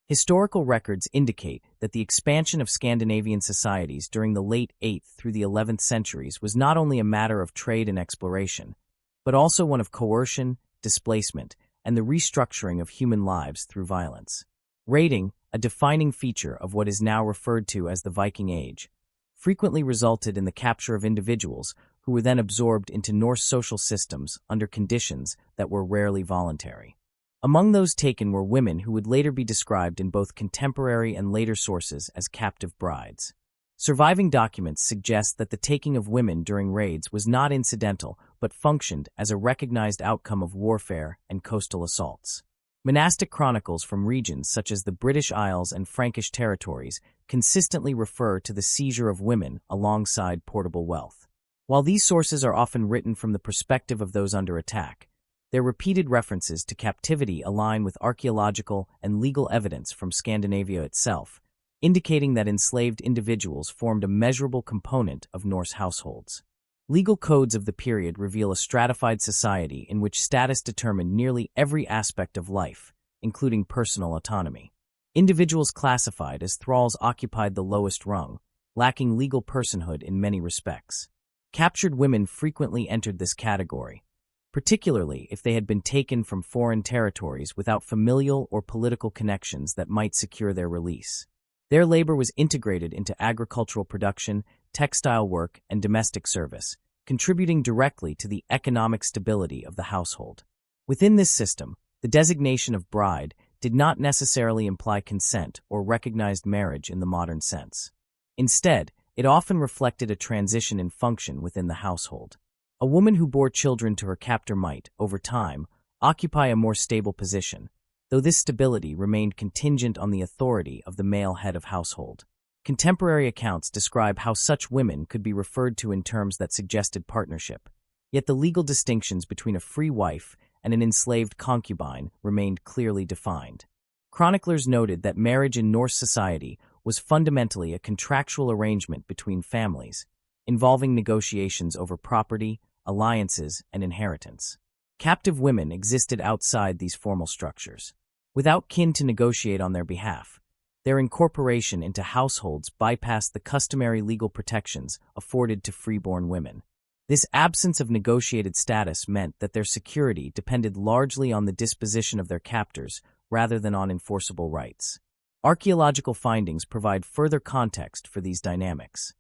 Historical records indicate that the expansion of Scandinavian societies during the late 8th through the 11th centuries was not only a matter of trade and exploration, but also one of coercion, displacement, and the restructuring of human lives through violence. Raiding, a defining feature of what is now referred to as the Viking Age, frequently resulted in the capture of individuals who were then absorbed into Norse social systems under conditions that were rarely voluntary. Among those taken were women who would later be described in both contemporary and later sources as captive brides. Surviving documents suggest that the taking of women during raids was not incidental but functioned as a recognized outcome of warfare and coastal assaults. Monastic chronicles from regions such as the British Isles and Frankish territories consistently refer to the seizure of women alongside portable wealth. While these sources are often written from the perspective of those under attack, their repeated references to captivity align with archaeological and legal evidence from Scandinavia itself, indicating that enslaved individuals formed a measurable component of Norse households. Legal codes of the period reveal a stratified society in which status determined nearly every aspect of life, including personal autonomy. Individuals classified as thralls occupied the lowest rung, lacking legal personhood in many respects. Captured women frequently entered this category, particularly if they had been taken from foreign territories without familial or political connections that might secure their release. Their labor was integrated into agricultural production, textile work, and domestic service, contributing directly to the economic stability of the household. Within this system, the designation of bride did not necessarily imply consent or recognized marriage in the modern sense. Instead, it often reflected a transition in function within the household. A woman who bore children to her captor might, over time, occupy a more stable position, though this stability remained contingent on the authority of the male head of household. Contemporary accounts describe how such women could be referred to in terms that suggested partnership, yet the legal distinctions between a free wife and an enslaved concubine remained clearly defined. Chroniclers noted that marriage in Norse society was fundamentally a contractual arrangement between families, involving negotiations over property, alliances, and inheritance. Captive women existed outside these formal structures. Without kin to negotiate on their behalf, their incorporation into households bypassed the customary legal protections afforded to freeborn women. This absence of negotiated status meant that their security depended largely on the disposition of their captors rather than on enforceable rights. Archaeological findings provide further context for these dynamics.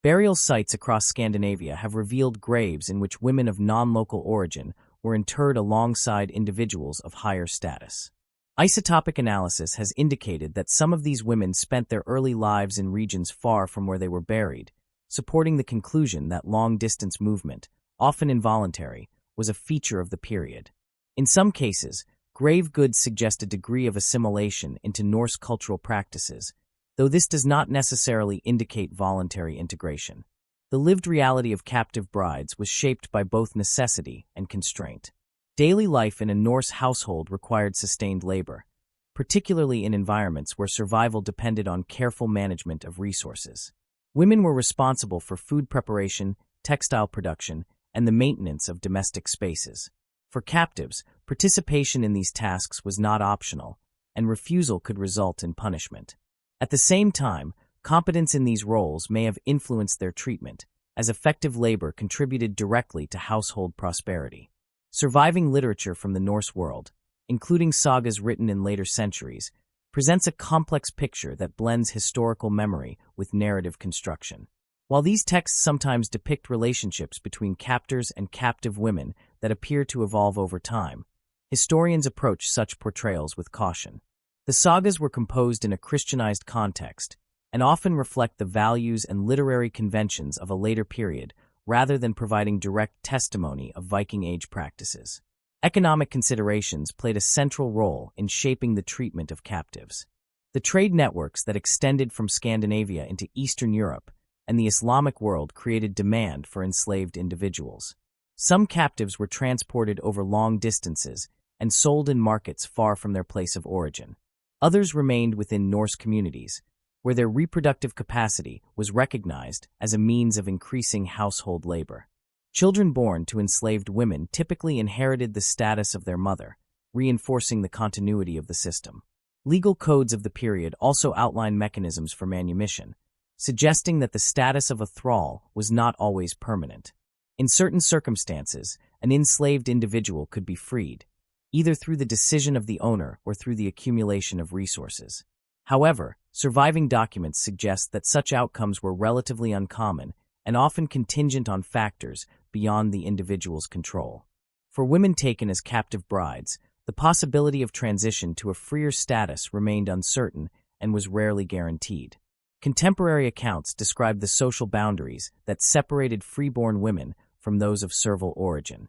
Burial sites across Scandinavia have revealed graves in which women of non-local origin were interred alongside individuals of higher status. Isotopic analysis has indicated that some of these women spent their early lives in regions far from where they were buried, supporting the conclusion that long-distance movement, often involuntary, was a feature of the period. In some cases, grave goods suggest a degree of assimilation into Norse cultural practices, though this does not necessarily indicate voluntary integration. The lived reality of captive brides was shaped by both necessity and constraint. Daily life in a Norse household required sustained labor, particularly in environments where survival depended on careful management of resources. Women were responsible for food preparation, textile production, and the maintenance of domestic spaces. For captives, participation in these tasks was not optional, and refusal could result in punishment. At the same time, competence in these roles may have influenced their treatment, as effective labor contributed directly to household prosperity. Surviving literature from the Norse world, including sagas written in later centuries, presents a complex picture that blends historical memory with narrative construction. While these texts sometimes depict relationships between captors and captive women that appear to evolve over time, historians approach such portrayals with caution. The sagas were composed in a Christianized context and often reflect the values and literary conventions of a later period rather than providing direct testimony of Viking Age practices. Economic considerations played a central role in shaping the treatment of captives. The trade networks that extended from Scandinavia into Eastern Europe and the Islamic world created demand for enslaved individuals. Some captives were transported over long distances and sold in markets far from their place of origin. Others remained within Norse communities, where their reproductive capacity was recognized as a means of increasing household labor. Children born to enslaved women typically inherited the status of their mother, reinforcing the continuity of the system. Legal codes of the period also outline mechanisms for manumission, suggesting that the status of a thrall was not always permanent. In certain circumstances, an enslaved individual could be freed, either through the decision of the owner or through the accumulation of resources. However, surviving documents suggest that such outcomes were relatively uncommon and often contingent on factors beyond the individual's control. For women taken as captive brides, the possibility of transition to a freer status remained uncertain and was rarely guaranteed. Contemporary accounts describe the social boundaries that separated freeborn women from those of servile origin.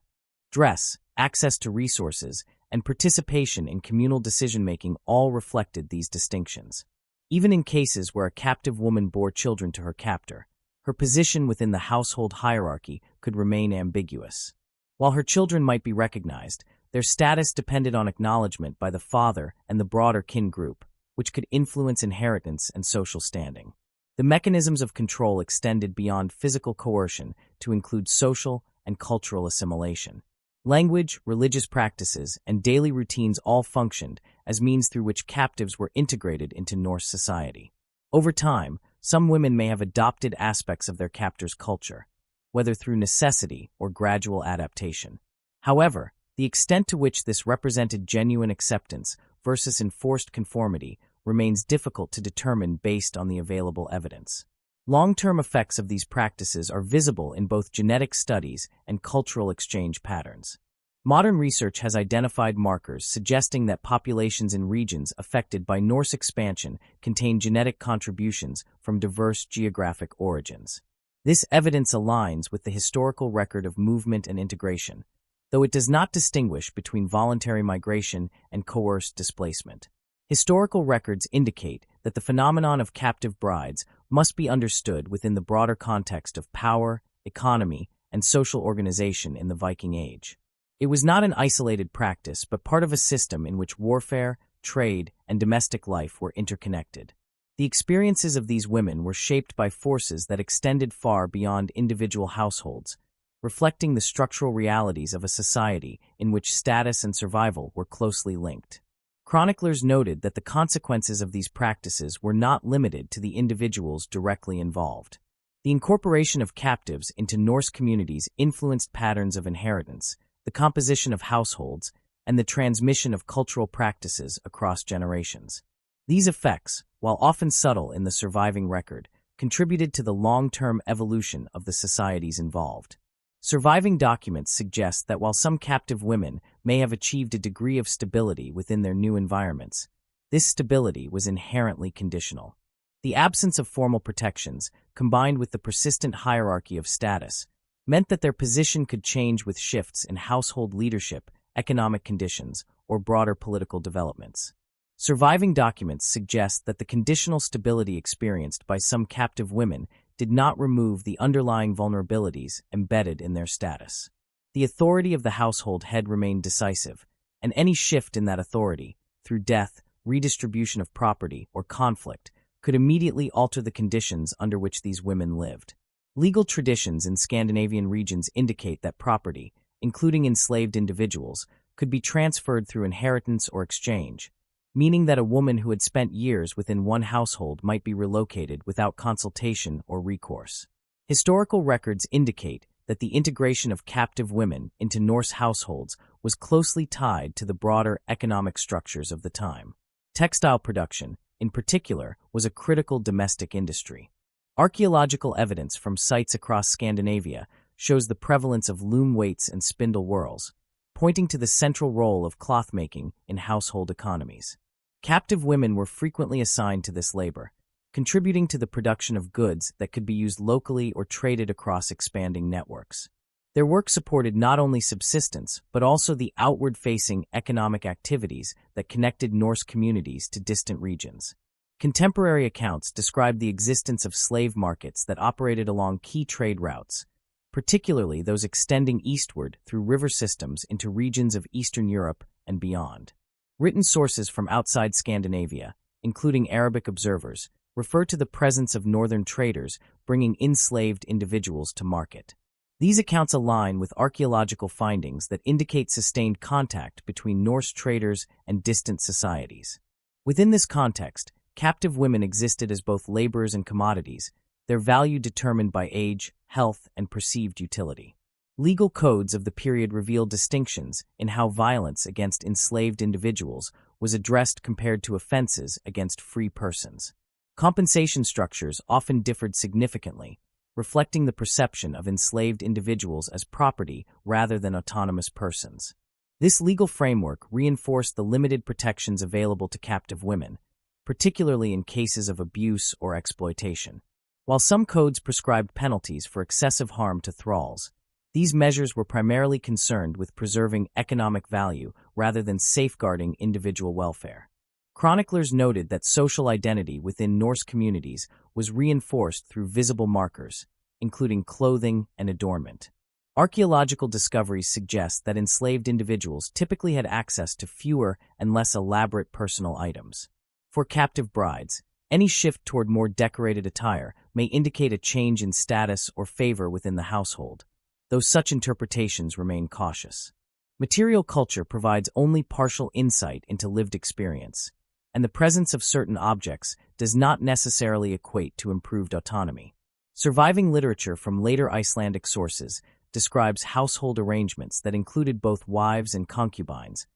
Dress, access to resources, and participation in communal decision-making all reflected these distinctions. Even in cases where a captive woman bore children to her captor, her position within the household hierarchy could remain ambiguous. While her children might be recognized, their status depended on acknowledgement by the father and the broader kin group, which could influence inheritance and social standing. The mechanisms of control extended beyond physical coercion to include social and cultural assimilation. Language, religious practices, and daily routines all functioned as means through which captives were integrated into Norse society. Over time, some women may have adopted aspects of their captor's culture, whether through necessity or gradual adaptation. However, the extent to which this represented genuine acceptance versus enforced conformity remains difficult to determine based on the available evidence. Long-term effects of these practices are visible in both genetic studies and cultural exchange patterns. Modern research has identified markers suggesting that populations in regions affected by Norse expansion contain genetic contributions from diverse geographic origins. This evidence aligns with the historical record of movement and integration, though it does not distinguish between voluntary migration and coerced displacement. Historical records indicate that the phenomenon of captive brides must be understood within the broader context of power, economy, and social organization in the Viking Age. It was not an isolated practice, but part of a system in which warfare, trade, and domestic life were interconnected. The experiences of these women were shaped by forces that extended far beyond individual households, reflecting the structural realities of a society in which status and survival were closely linked. Chroniclers noted that the consequences of these practices were not limited to the individuals directly involved. The incorporation of captives into Norse communities influenced patterns of inheritance, the composition of households, and the transmission of cultural practices across generations. These effects, while often subtle in the surviving record, contributed to the long-term evolution of the societies involved. Surviving documents suggest that while some captive women may have achieved a degree of stability within their new environments, this stability was inherently conditional. The absence of formal protections, combined with the persistent hierarchy of status, meant that their position could change with shifts in household leadership, economic conditions, or broader political developments. Surviving documents suggest that the conditional stability experienced by some captive women did not remove the underlying vulnerabilities embedded in their status. The authority of the household had remained decisive, and any shift in that authority, through death, redistribution of property, or conflict, could immediately alter the conditions under which these women lived. Legal traditions in Scandinavian regions indicate that property, including enslaved individuals, could be transferred through inheritance or exchange, meaning that a woman who had spent years within one household might be relocated without consultation or recourse. Historical records indicate that the integration of captive women into Norse households was closely tied to the broader economic structures of the time. Textile production, in particular, was a critical domestic industry. Archaeological evidence from sites across Scandinavia shows the prevalence of loom weights and spindle whorls, pointing to the central role of cloth-making in household economies. Captive women were frequently assigned to this labor, contributing to the production of goods that could be used locally or traded across expanding networks. Their work supported not only subsistence, but also the outward-facing economic activities that connected Norse communities to distant regions. Contemporary accounts describe the existence of slave markets that operated along key trade routes, particularly those extending eastward through river systems into regions of Eastern Europe and beyond. Written sources from outside Scandinavia, including Arabic observers, refer to the presence of northern traders bringing enslaved individuals to market. These accounts align with archaeological findings that indicate sustained contact between Norse traders and distant societies. Within this context, captive women existed as both laborers and commodities, their value determined by age, health, and perceived utility. Legal codes of the period reveal distinctions in how violence against enslaved individuals was addressed compared to offenses against free persons. Compensation structures often differed significantly, reflecting the perception of enslaved individuals as property rather than autonomous persons. This legal framework reinforced the limited protections available to captive women, particularly in cases of abuse or exploitation. While some codes prescribed penalties for excessive harm to thralls, these measures were primarily concerned with preserving economic value rather than safeguarding individual welfare. Chroniclers noted that social identity within Norse communities was reinforced through visible markers, including clothing and adornment. Archaeological discoveries suggest that enslaved individuals typically had access to fewer and less elaborate personal items. For captive brides, any shift toward more decorated attire may indicate a change in status or favor within the household, though such interpretations remain cautious. Material culture provides only partial insight into lived experience, and the presence of certain objects does not necessarily equate to improved autonomy. Surviving literature from later Icelandic sources describes household arrangements that included both wives and concubines,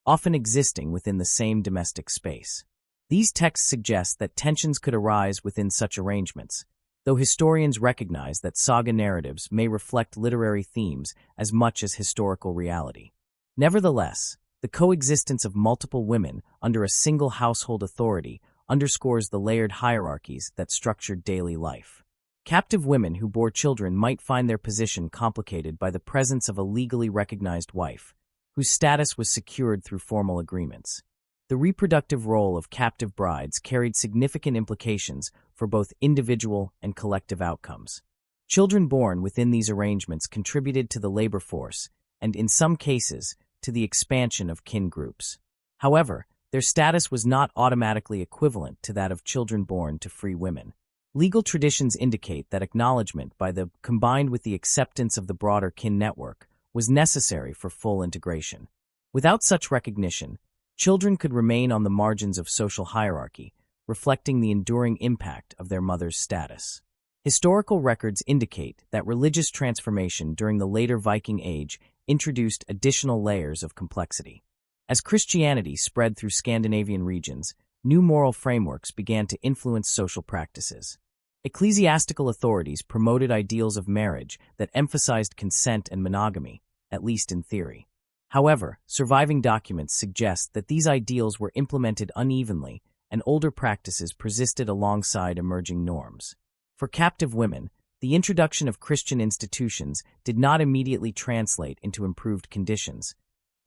often existing within the same domestic space. These texts suggest that tensions could arise within such arrangements, though historians recognize that saga narratives may reflect literary themes as much as historical reality. Nevertheless, the coexistence of multiple women under a single household authority underscores the layered hierarchies that structured daily life. Captive women who bore children might find their position complicated by the presence of a legally recognized wife, whose status was secured through formal agreements. The reproductive role of captive brides carried significant implications for both individual and collective outcomes. Children born within these arrangements contributed to the labor force and, in some cases, to the expansion of kin groups. However, their status was not automatically equivalent to that of children born to free women. Legal traditions indicate that acknowledgement by the combined with the acceptance of the broader kin network was necessary for full integration. Without such recognition, children could remain on the margins of social hierarchy, reflecting the enduring impact of their mother's status. Historical records indicate that religious transformation during the later Viking Age introduced additional layers of complexity. As Christianity spread through Scandinavian regions, new moral frameworks began to influence social practices. Ecclesiastical authorities promoted ideals of marriage that emphasized consent and monogamy, at least in theory. However, surviving documents suggest that these ideals were implemented unevenly and older practices persisted alongside emerging norms. For captive women, the introduction of Christian institutions did not immediately translate into improved conditions,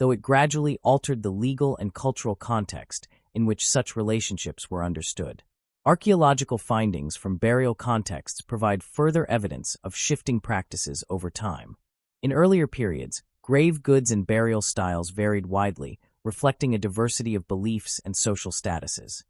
though it gradually altered the legal and cultural context in which such relationships were understood. Archaeological findings from burial contexts provide further evidence of shifting practices over time. In earlier periods, grave goods and burial styles varied widely, reflecting a diversity of beliefs and social statuses.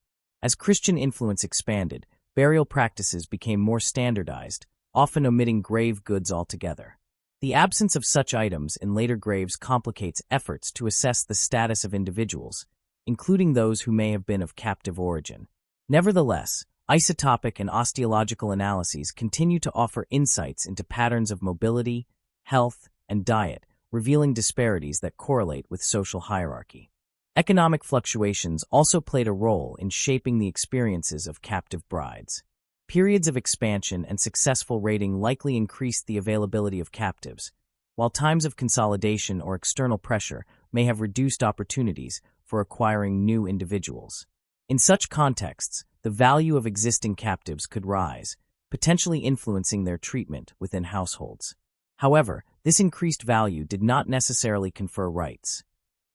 As Christian influence expanded, burial practices became more standardized, often omitting grave goods altogether. The absence of such items in later graves complicates efforts to assess the status of individuals, including those who may have been of captive origin. Nevertheless, isotopic and osteological analyses continue to offer insights into patterns of mobility, health, and diet, revealing disparities that correlate with social hierarchy. Economic fluctuations also played a role in shaping the experiences of captive brides. Periods of expansion and successful raiding likely increased the availability of captives, while times of consolidation or external pressure may have reduced opportunities for acquiring new individuals. In such contexts, the value of existing captives could rise, potentially influencing their treatment within households. However, this increased value did not necessarily confer rights.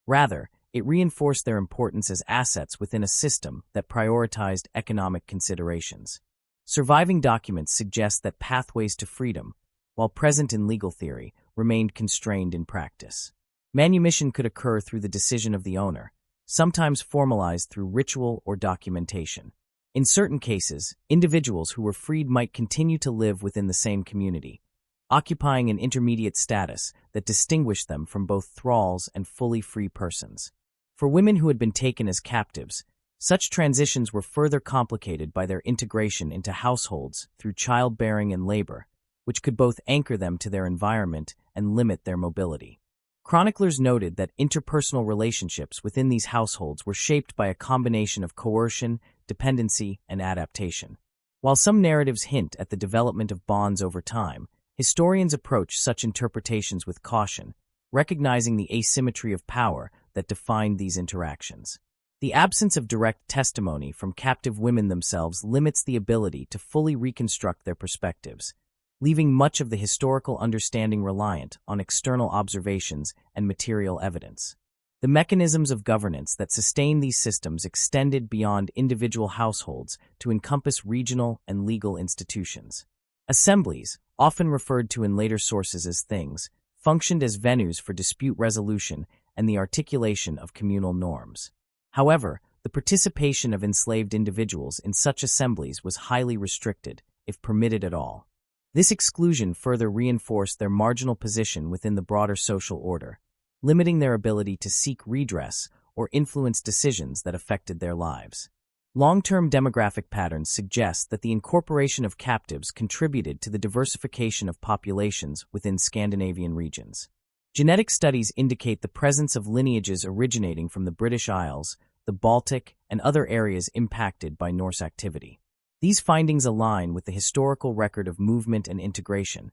Rather, it reinforced their importance as assets within a system that prioritized economic considerations. Surviving documents suggest that pathways to freedom, while present in legal theory, remained constrained in practice. Manumission could occur through the decision of the owner, sometimes formalized through ritual or documentation. In certain cases, individuals who were freed might continue to live within the same community, occupying an intermediate status that distinguished them from both thralls and fully free persons. For women who had been taken as captives, Such transitions were further complicated by their integration into households through childbearing and labor, which could both anchor them to their environment and limit their mobility. Chroniclers noted that interpersonal relationships within these households were shaped by a combination of coercion, dependency, and adaptation. While some narratives hint at the development of bonds over time, historians approach such interpretations with caution, recognizing the asymmetry of power that defined these interactions. The absence of direct testimony from captive women themselves limits the ability to fully reconstruct their perspectives, leaving much of the historical understanding reliant on external observations and material evidence. The mechanisms of governance that sustain these systems extended beyond individual households to encompass regional and legal institutions. Assemblies, often referred to in later sources as things, functioned as venues for dispute resolution and the articulation of communal norms. However, the participation of enslaved individuals in such assemblies was highly restricted, if permitted at all. This exclusion further reinforced their marginal position within the broader social order, limiting their ability to seek redress or influence decisions that affected their lives. Long-term demographic patterns suggest that the incorporation of captives contributed to the diversification of populations within Scandinavian regions. Genetic studies indicate the presence of lineages originating from the British Isles, the Baltic, and other areas impacted by Norse activity. These findings align with the historical record of movement and integration,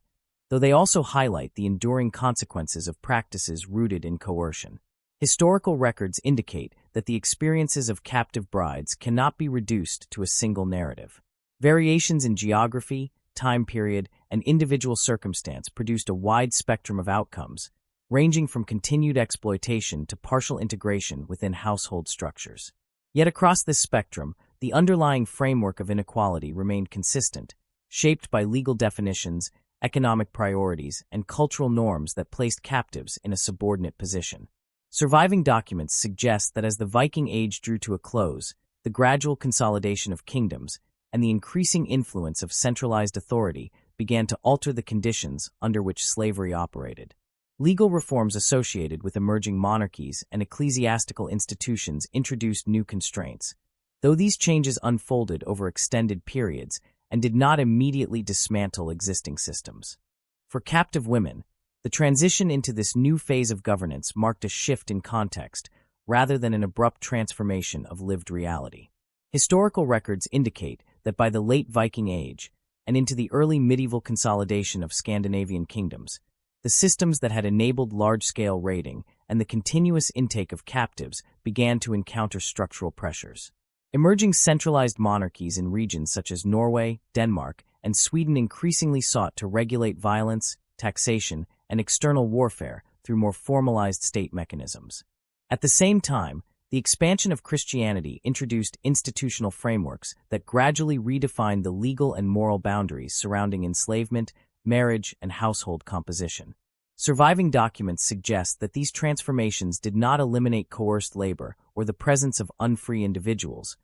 though they also highlight the enduring consequences of practices rooted in coercion. Historical records indicate that the experiences of captive brides cannot be reduced to a single narrative. Variations in geography, time period, and individual circumstance produced a wide spectrum of outcomes, ranging from continued exploitation to partial integration within household structures. Yet across this spectrum, the underlying framework of inequality remained consistent, shaped by legal definitions, economic priorities, and cultural norms that placed captives in a subordinate position. Surviving documents suggest that as the Viking Age drew to a close, the gradual consolidation of kingdoms and the increasing influence of centralized authority began to alter the conditions under which slavery operated. Legal reforms associated with emerging monarchies and ecclesiastical institutions introduced new constraints, though these changes unfolded over extended periods and did not immediately dismantle existing systems. For captive women, the transition into this new phase of governance marked a shift in context rather than an abrupt transformation of lived reality. Historical records indicate that by the late Viking Age and into the early medieval consolidation of Scandinavian kingdoms, the systems that had enabled large-scale raiding and the continuous intake of captives began to encounter structural pressures. Emerging centralized monarchies in regions such as Norway, Denmark, and Sweden increasingly sought to regulate violence, taxation, and external warfare through more formalized state mechanisms. At the same time, the expansion of Christianity introduced institutional frameworks that gradually redefined the legal and moral boundaries surrounding enslavement, marriage, and household composition. Surviving documents suggest that these transformations did not eliminate coerced labor or the presence of unfree individuals,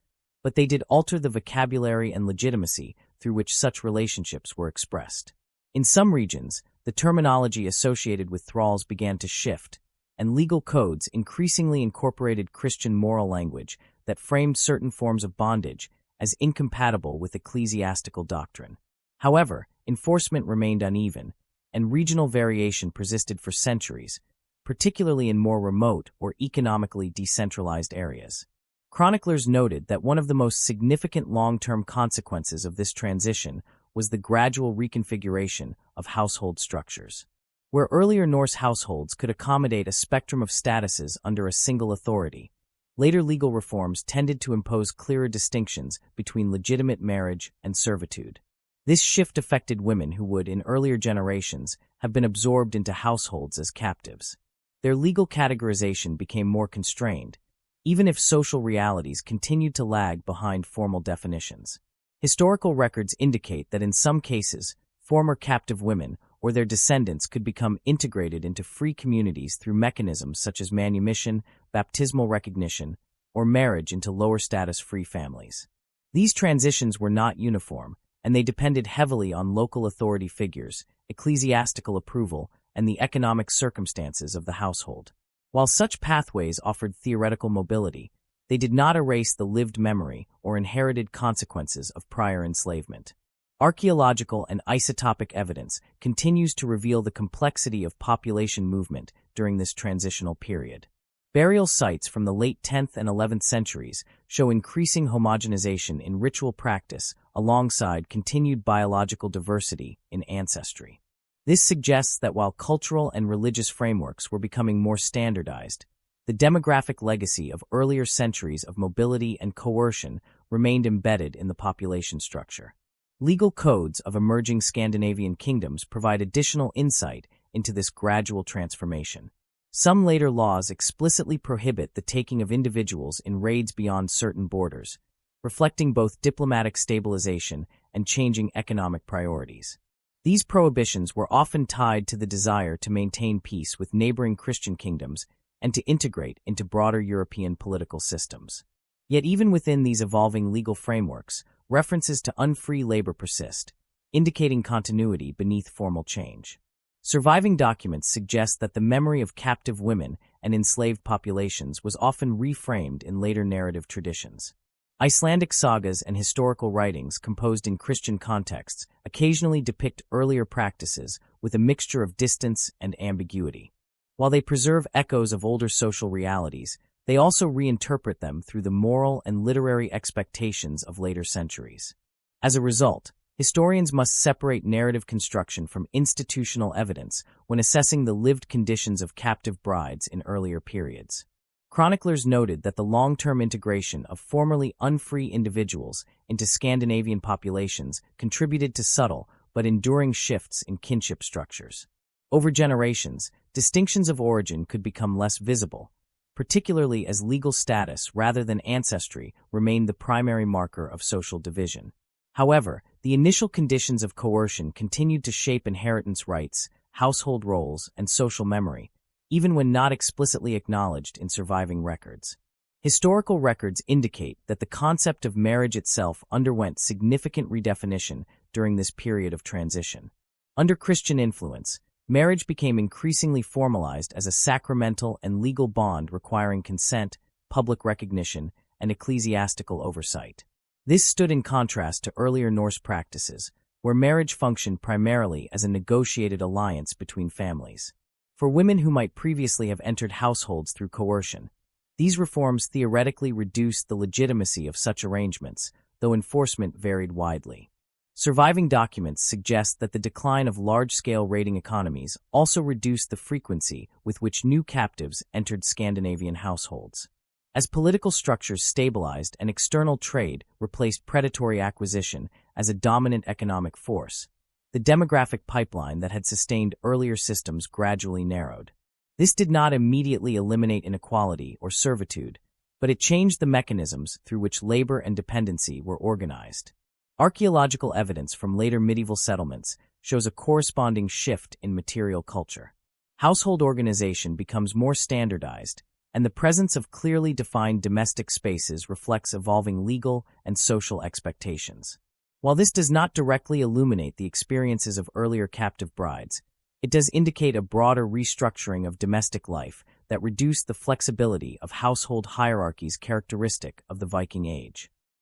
but they did alter the vocabulary and legitimacy through which such relationships were expressed. In some regions, the terminology associated with thralls began to shift, and legal codes increasingly incorporated Christian moral language that framed certain forms of bondage as incompatible with ecclesiastical doctrine. However, enforcement remained uneven, and regional variation persisted for centuries, particularly in more remote or economically decentralized areas. Chroniclers noted that one of the most significant long-term consequences of this transition was the gradual reconfiguration of household structures. Where earlier Norse households could accommodate a spectrum of statuses under a single authority, later legal reforms tended to impose clearer distinctions between legitimate marriage and servitude. This shift affected women who would, in earlier generations, have been absorbed into households as captives. Their legal categorization became more constrained, even if social realities continued to lag behind formal definitions. Historical records indicate that in some cases, former captive women or their descendants could become integrated into free communities through mechanisms such as manumission, baptismal recognition, or marriage into lower-status free families. These transitions were not uniform, and they depended heavily on local authority figures, ecclesiastical approval, and the economic circumstances of the household. While such pathways offered theoretical mobility, they did not erase the lived memory or inherited consequences of prior enslavement. Archaeological and isotopic evidence continues to reveal the complexity of population movement during this transitional period. Burial sites from the late 10th and 11th centuries show increasing homogenization in ritual practice alongside continued biological diversity in ancestry. This suggests that while cultural and religious frameworks were becoming more standardized, the demographic legacy of earlier centuries of mobility and coercion remained embedded in the population structure. Legal codes of emerging Scandinavian kingdoms provide additional insight into this gradual transformation. Some later laws explicitly prohibit the taking of individuals in raids beyond certain borders, reflecting both diplomatic stabilization and changing economic priorities. These prohibitions were often tied to the desire to maintain peace with neighboring Christian kingdoms and to integrate into broader European political systems. Yet even within these evolving legal frameworks, references to unfree labor persist, indicating continuity beneath formal change. Surviving documents suggest that the memory of captive women and enslaved populations was often reframed in later narrative traditions. Icelandic sagas and historical writings composed in Christian contexts occasionally depict earlier practices with a mixture of distance and ambiguity. While they preserve echoes of older social realities, they also reinterpret them through the moral and literary expectations of later centuries. As a result, historians must separate narrative construction from institutional evidence when assessing the lived conditions of captive brides in earlier periods. Chroniclers noted that the long-term integration of formerly unfree individuals into Scandinavian populations contributed to subtle but enduring shifts in kinship structures. Over generations, distinctions of origin could become less visible, particularly as legal status rather than ancestry remained the primary marker of social division. However, the initial conditions of coercion continued to shape inheritance rights, household roles, and social memory, even when not explicitly acknowledged in surviving records. Historical records indicate that the concept of marriage itself underwent significant redefinition during this period of transition. Under Christian influence, marriage became increasingly formalized as a sacramental and legal bond requiring consent, public recognition, and ecclesiastical oversight. This stood in contrast to earlier Norse practices, where marriage functioned primarily as a negotiated alliance between families. For women who might previously have entered households through coercion, these reforms theoretically reduced the legitimacy of such arrangements, though enforcement varied widely. Surviving documents suggest that the decline of large-scale raiding economies also reduced the frequency with which new captives entered Scandinavian households. As political structures stabilized and external trade replaced predatory acquisition as a dominant economic force, the demographic pipeline that had sustained earlier systems gradually narrowed. This did not immediately eliminate inequality or servitude, but it changed the mechanisms through which labor and dependency were organized. Archaeological evidence from later medieval settlements shows a corresponding shift in material culture. Household organization becomes more standardized, and the presence of clearly defined domestic spaces reflects evolving legal and social expectations. While this does not directly illuminate the experiences of earlier captive brides, it does indicate a broader restructuring of domestic life that reduced the flexibility of household hierarchies characteristic of the Viking Age.